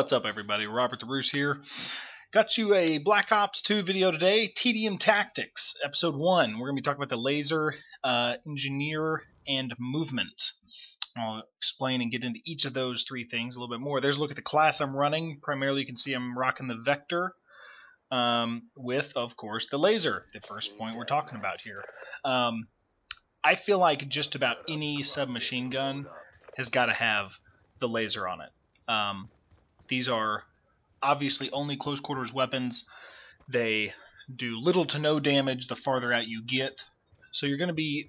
What's up, everybody? Robert the Bruce here. Got you a Black Ops 2 video today, TDM Tactics, Episode 1. We're going to be talking about the laser, engineer, and movement. I'll explain and get into each of those three things a little bit more. There's a look at the class I'm running. Primarily, you can see I'm rocking the Vector with, of course, the laser, the first point we're talking about here. I feel like just about any submachine gun has got to have the laser on it. These are obviously only close quarters weapons. They do little to no damage the farther out you get, so you're going to be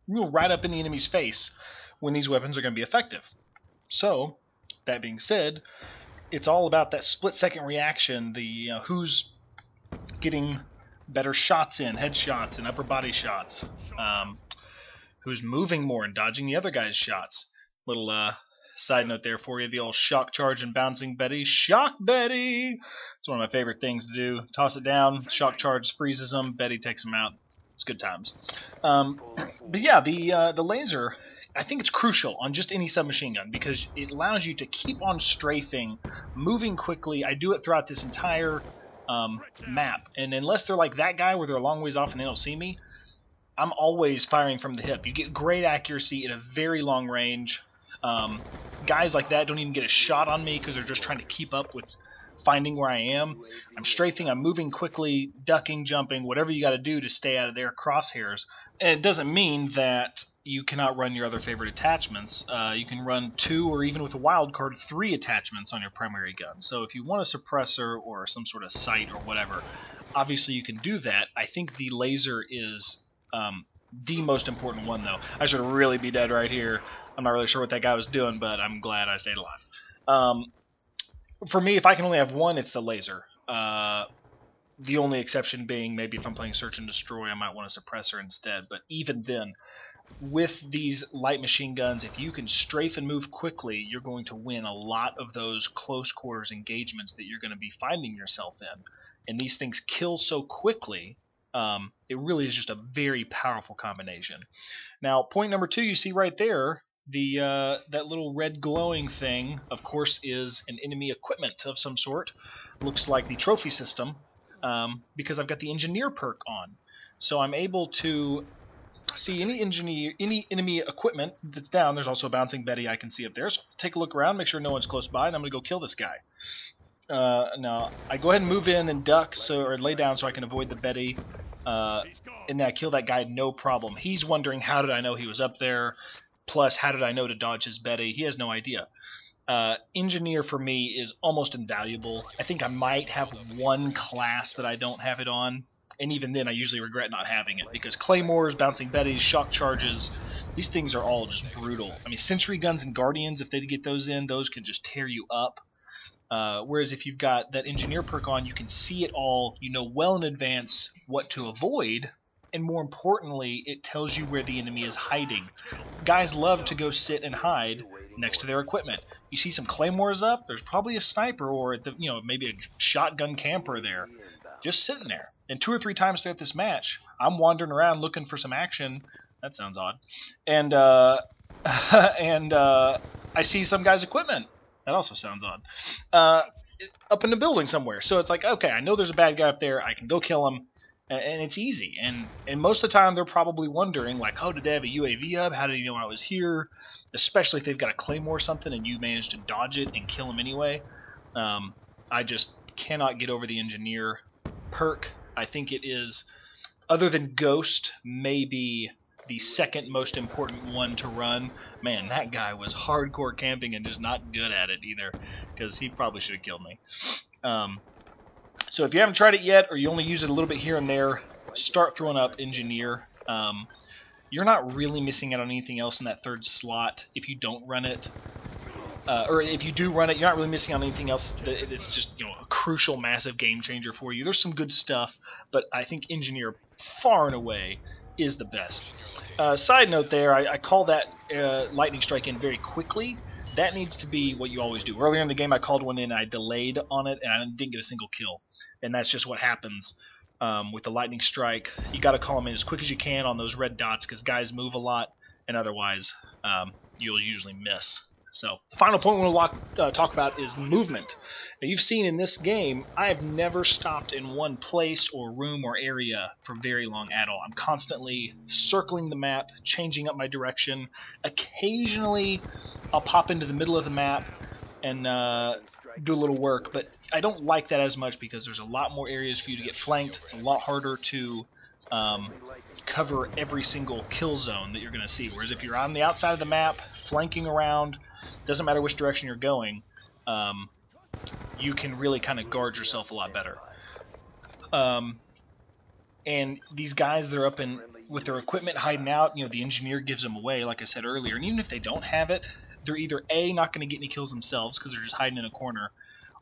right up in the enemy's face when these weapons are going to be effective. So, that being said, it's all about that split-second reaction, the who's getting better shots in, headshots and upper body shots, who's moving more and dodging the other guy's shots. Little side note there for you, the old shock charge and bouncing Betty. Shock Betty! It's one of my favorite things to do. Toss it down, shock charge freezes them, Betty takes them out. It's good times. But yeah, the laser, I think it's crucial on just any submachine gun because it allows you to keep on strafing, moving quickly. I do it throughout this entire map, and unless they're like that guy where they're a long ways off and they don't see me, I'm always firing from the hip. You get great accuracy at a very long range. Guys like that don't even get a shot on me because they're just trying to keep up with finding where I am. I'm strafing, I'm moving quickly, ducking, jumping, whatever you got to do to stay out of their crosshairs. And it doesn't mean that you cannot run your other favorite attachments. You can run 2 or even with a wild card 3 attachments on your primary gun. So if you want a suppressor or some sort of sight or whatever, obviously you can do that. I think the laser is the most important one, though. I should really be dead right here. I'm not really sure what that guy was doing, but I'm glad I stayed alive. For me, if I can only have one, it's the laser. The only exception being maybe if I'm playing Search and Destroy, I might want a suppressor instead. But even then, with these light machine guns, if you can strafe and move quickly, you're going to win a lot of those close quarters engagements that you're going to be finding yourself in. And these things kill so quickly, it really is just a very powerful combination. Now, point number 2, you see right there, that little red glowing thing, of course, is an enemy equipment of some sort. Looks like the trophy system, because I've got the engineer perk on. So I'm able to see any enemy equipment that's down. There's also a bouncing Betty I can see up there. So take a look around, make sure no one's close by, and I'm going to go kill this guy. Now, I go ahead and move in and duck, or lay down so I can avoid the Betty. And then I kill that guy, no problem. He's wondering, how did I know he was up there? Plus, how did I know to dodge his Betty? He has no idea. Engineer, for me, is almost invaluable. I think I might have one class that I don't have it on. And even then, I usually regret not having it. Because Claymores, Bouncing Bettys, Shock Charges, these things are all just brutal. I mean, Sentry Guns and Guardians, if they get those in, those can just tear you up. Whereas if you've got that Engineer perk on, you can see it all. You know well in advance what to avoid. And more importantly, it tells you where the enemy is hiding. Guys love to go sit and hide next to their equipment. You see some Claymores up, there's probably a sniper or maybe a shotgun camper there, just sitting there. And 2 or 3 times throughout this match, I'm wandering around looking for some action. That sounds odd. And I see some guy's equipment. That also sounds odd. Up in the building somewhere. So it's like, okay, I know there's a bad guy up there. I can go kill him. And it's easy, and most of the time they're probably wondering, like, oh, did they have a UAV up? How did you know I was here? Especially if they've got a Claymore or something and you managed to dodge it and kill them anyway. I just cannot get over the engineer perk. I think it is, other than Ghost, maybe the second most important one to run. Man, that guy was hardcore camping and just not good at it either, because he probably should have killed me. So if you haven't tried it yet, or you only use it a little bit here and there, start throwing up Engineer. You're not really missing out on anything else in that 3rd slot if you don't run it. Or if you do run it, you're not really missing out on anything else that is just a crucial, massive game changer for you. There's some good stuff, but I think Engineer far and away is the best. Side note there, I call that Lightning Strike in very quickly. That needs to be what you always do. Earlier in the game, I called one in, I delayed on it, and I didn't get a single kill. And that's just what happens with the Lightning Strike. You got to call them in as quick as you can on those red dots, because guys move a lot, and otherwise you'll usually miss. So the final point we want to talk about is movement. Now, you've seen in this game, I have never stopped in one place or room or area for very long at all. I'm constantly circling the map, changing up my direction. Occasionally, I'll pop into the middle of the map and do a little work, but I don't like that as much because there's a lot more areas for you to get flanked. It's a lot harder to cover every single kill zone that you're going to see. Whereas if you're on the outside of the map, flanking around, doesn't matter which direction you're going, you can really kind of guard yourself a lot better. And these guys, they're up in with their equipment hiding out. You know, the engineer gives them away, like I said earlier. And even if they don't have it, they're either A, not going to get any kills themselves because they're just hiding in a corner,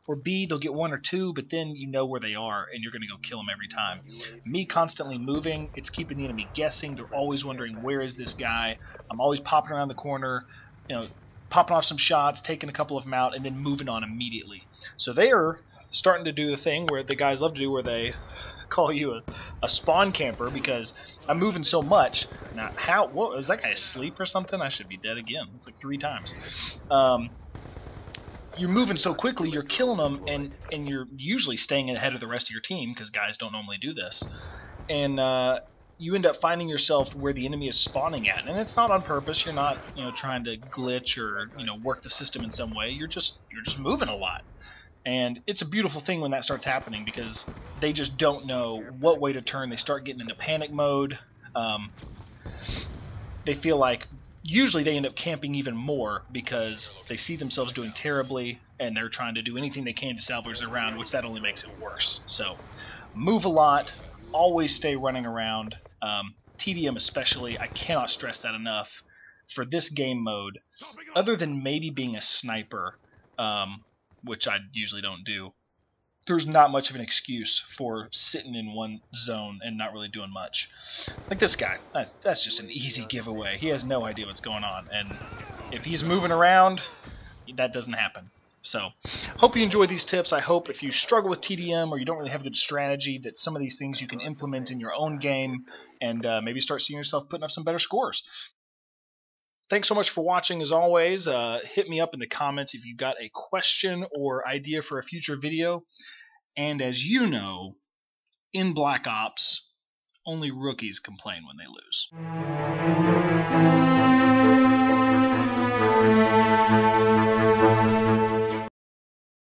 or B, they'll get one or two, but then you know where they are, and you're going to go kill them every time. Me constantly moving, it's keeping the enemy guessing. They're always wondering, where is this guy? I'm always popping around the corner, you know, popping off some shots, taking a couple of them out, and then moving on immediately. So they are starting to do the thing where the guys love to do, where they call you a spawn camper, because I'm moving so much. Now, what, is that guy asleep or something? I should be dead again. It's like 3 times. You're moving so quickly, you're killing them, and you're usually staying ahead of the rest of your team, because guys don't normally do this. And you end up finding yourself where the enemy is spawning at, and it's not on purpose. You're not, you know, trying to glitch or, you know, work the system in some way. You're just moving a lot. And it's a beautiful thing when that starts happening, because they just don't know what way to turn. They start getting into panic mode. They feel like usually they end up camping even more because they see themselves doing terribly, and they're trying to do anything they can to salvage their round, which that only makes it worse. So move a lot, always stay running around. TDM especially, I cannot stress that enough. For this game mode, other than maybe being a sniper, which I usually don't do, there's not much of an excuse for sitting in one zone and not really doing much. Like this guy, that's just an easy giveaway. He has no idea what's going on, and if he's moving around, that doesn't happen. So, hope you enjoy these tips. I hope if you struggle with TDM or you don't really have a good strategy, that some of these things you can implement in your own game and maybe start seeing yourself putting up some better scores. Thanks so much for watching. As always, hit me up in the comments if you've got a question or idea for a future video. And as you know, in Black Ops, only rookies complain when they lose.